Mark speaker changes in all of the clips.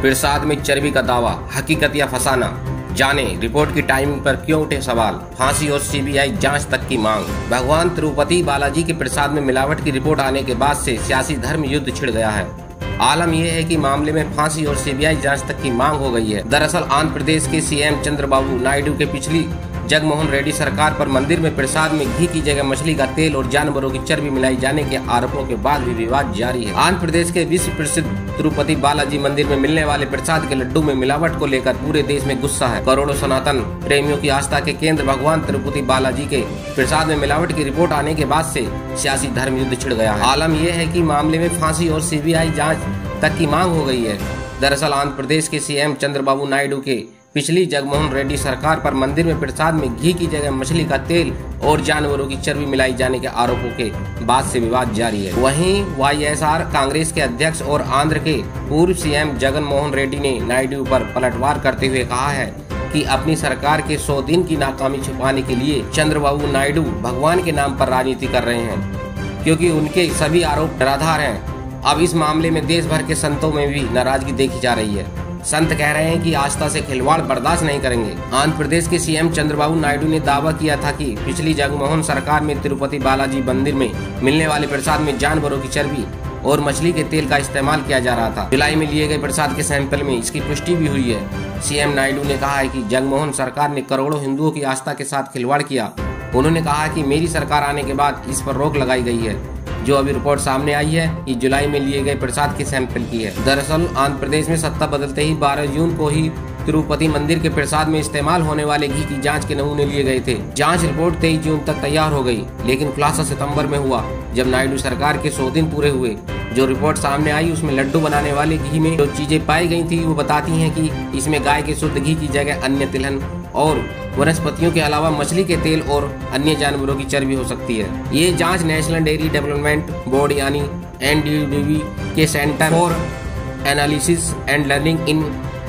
Speaker 1: प्रसाद में चर्बी का दावा, हकीकत या फसाना, जाने रिपोर्ट की टाइमिंग पर क्यों उठे सवाल, फांसी और सीबीआई जांच तक की मांग। भगवान तिरुपति बालाजी के प्रसाद में मिलावट की रिपोर्ट आने के बाद से सियासी धर्म युद्ध छिड़ गया है। आलम यह है कि मामले में फांसी और सीबीआई जांच तक की मांग हो गई है। दरअसल आंध्र प्रदेश के सीएम चंद्रबाबू नायडू के पिछली जगनमोहन रेड्डी सरकार पर मंदिर में प्रसाद में घी की जगह मछली का तेल और जानवरों की चर्बी मिलाई जाने के आरोपों के बाद भी विवाद जारी है। आंध्र प्रदेश के विश्व प्रसिद्ध तिरुपति बालाजी मंदिर में मिलने वाले प्रसाद के लड्डू में मिलावट को लेकर पूरे देश में गुस्सा है। करोड़ों सनातन प्रेमियों की आस्था के केंद्र भगवान तिरुपति बालाजी के प्रसाद में मिलावट की रिपोर्ट आने के बाद से सियासी धर्म युद्ध छिड़ गया है। आलम यह है कि मामले में फांसी और सीबीआई जाँच तक की मांग हो गई है। दरअसल आंध्र प्रदेश के सीएम चंद्रबाबू नायडू के पिछली जगनमोहन रेड्डी सरकार पर मंदिर में प्रसाद में घी की जगह मछली का तेल और जानवरों की चर्बी मिलाई जाने के आरोपों के बाद से विवाद जारी है। वहीं वाईएसआर कांग्रेस के अध्यक्ष और आंध्र के पूर्व सीएम जगनमोहन रेड्डी ने नायडू पर पलटवार करते हुए कहा है कि अपनी सरकार के 100 दिन की नाकामी छुपाने के लिए चंद्रबाबू नायडू भगवान के नाम पर राजनीति कर रहे हैं, क्योंकि उनके सभी आरोप निराधार हैं। अब इस मामले में देश भर के संतों में भी नाराजगी देखी जा रही है। संत कह रहे हैं कि आस्था से खिलवाड़ बर्दाश्त नहीं करेंगे। आंध्र प्रदेश के सीएम चंद्रबाबू नायडू ने दावा किया था कि पिछली जगनमोहन सरकार में तिरुपति बालाजी मंदिर में मिलने वाले प्रसाद में जानवरों की चर्बी और मछली के तेल का इस्तेमाल किया जा रहा था। जुलाई में लिए गए प्रसाद के सैंपल में इसकी पुष्टि भी हुई है। सीएम नायडू ने कहा है कि जगनमोहन सरकार ने करोड़ों हिंदुओं की आस्था के साथ खिलवाड़ किया। उन्होंने कहा कि मेरी सरकार आने के बाद इस पर रोक लगाई गई है। जो अभी रिपोर्ट सामने आई है ये जुलाई में लिए गए प्रसाद के सैंपल की है। दरअसल आंध्र प्रदेश में सत्ता बदलते ही 12 जून को ही तिरुपति मंदिर के प्रसाद में इस्तेमाल होने वाले घी की जांच के नमूने लिए गए थे। जांच रिपोर्ट 23 जून तक तैयार हो गई, लेकिन खुलासा सितंबर में हुआ जब नायडू सरकार के 100 दिन पूरे हुए। जो रिपोर्ट सामने आई उसमें लड्डू बनाने वाले घी में जो चीजें पाई गई थी वो बताती हैं कि इसमें गाय के शुद्ध घी की जगह अन्य तिलहन और वनस्पतियों के अलावा मछली के तेल और अन्य जानवरों की चर्बी हो सकती है। ये जांच नेशनल डेयरी डेवलपमेंट बोर्ड यानी NDDB के centre for analysis and learning in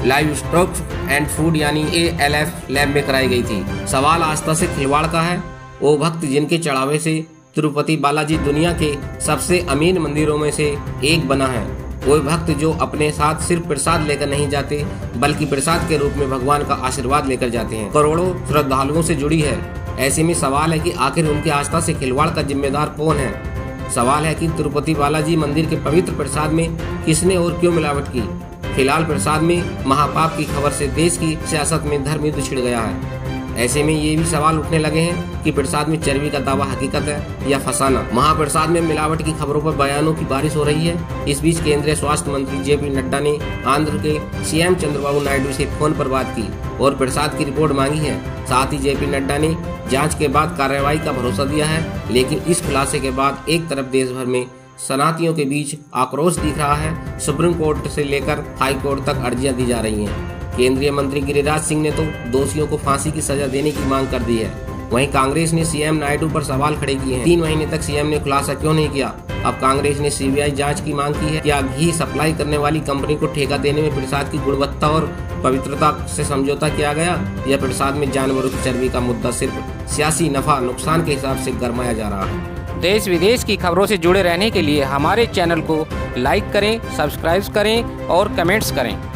Speaker 1: livestock and food यानी ALF लैब में कराई गई थी। सवाल आस्था से खिलवाड़ का है। वो भक्त जिनके चढ़ावे से तिरुपति बालाजी दुनिया के सबसे अमीर मंदिरों में से एक बना है, वो भक्त जो अपने साथ सिर्फ प्रसाद लेकर नहीं जाते बल्कि प्रसाद के रूप में भगवान का आशीर्वाद लेकर जाते हैं, करोड़ों श्रद्धालुओं से जुड़ी है। ऐसे में सवाल है कि आखिर उनकी आस्था से खिलवाड़ का जिम्मेदार कौन है। सवाल है कि तिरुपति बालाजी मंदिर के पवित्र प्रसाद में किसने और क्यों मिलावट की। फिलहाल प्रसाद में महापाप की खबर से देश की सियासत में धर्म युद्ध छिड़ गया है। ऐसे में ये भी सवाल उठने लगे हैं कि प्रसाद में चर्बी का दावा हकीकत है या फसाना। महाप्रसाद में मिलावट की खबरों पर बयानों की बारिश हो रही है। इस बीच केंद्रीय स्वास्थ्य मंत्री JP नड्डा ने आंध्र के सीएम चंद्रबाबू नायडू से फोन पर बात की और प्रसाद की रिपोर्ट मांगी है। साथ ही JP नड्डा ने जांच के बाद कार्रवाई का भरोसा दिया है। लेकिन इस खुलासे के बाद एक तरफ देश भर में सनातनियों के बीच आक्रोश दिख रहा है। सुप्रीम कोर्ट से लेकर हाई कोर्ट तक अर्जियां दी जा रही हैं। केंद्रीय मंत्री गिरिराज सिंह ने तो दोषियों को फांसी की सजा देने की मांग कर दी है। वहीं कांग्रेस ने सीएम नायडू पर सवाल खड़े किए हैं। 3 महीने तक सीएम ने खुलासा क्यों नहीं किया। अब कांग्रेस ने CBI जांच की मांग की है। क्या घी सप्लाई करने वाली कंपनी को ठेका देने में प्रसाद की गुणवत्ता और पवित्रता से समझौता किया गया, या प्रसाद में जानवरों की चर्बी का मुद्दा सिर्फ सियासी नफा नुकसान के हिसाब से गरमाया जा रहा है।
Speaker 2: देश विदेश की खबरों से जुड़े रहने के लिए हमारे चैनल को लाइक करें, सब्सक्राइब करें और कमेंट्स करें।